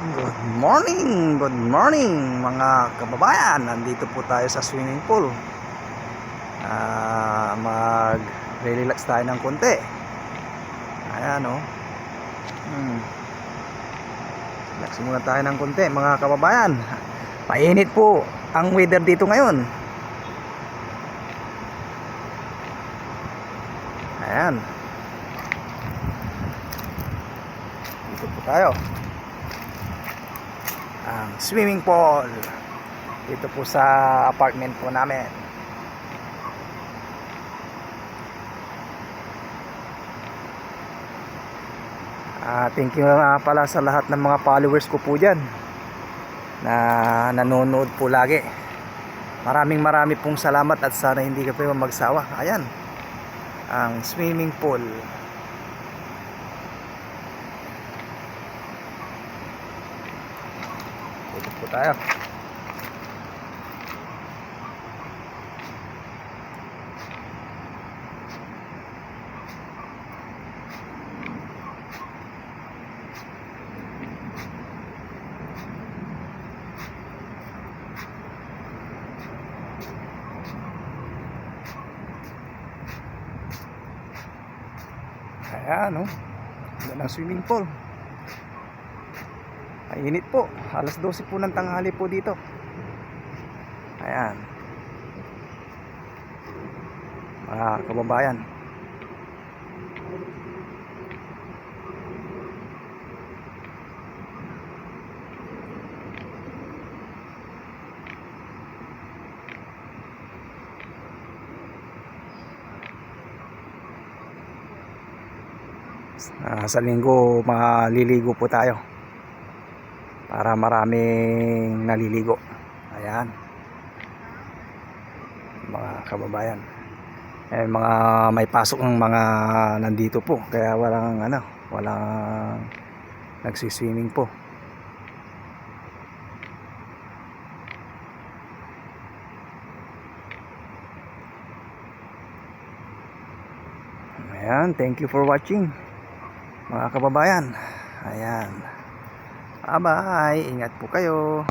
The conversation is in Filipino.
Good morning mga kababayan. Nandito po tayo sa swimming pool. Mag-relax tayo ng konti. Ayan o. Relax muna tayo ng konti mga kababayan. Mainit po ang weather dito ngayon. Ayan. Dito po tayo. Ang swimming pool dito po sa apartment po namin. Thank you pala sa lahat ng mga followers ko po dyan na nanonood po lagi. Maraming pong salamat at sana hindi ka pa magsawa. Ayan ang swimming pool. Dito po tayo. Ayan o. Yan ang swimming pool. Mainit po. Alas 12 po ng tanghali po dito. Ayan. Mga kababayan. Sa linggo maliligo po tayo para maraming naliligo. Ayan mga kababayan, mga may pasok ng mga nandito po kaya walang nagsiswimming po. Ayan, thank you for watching mga kababayan. Ayan, bye bye, ingat po kayo.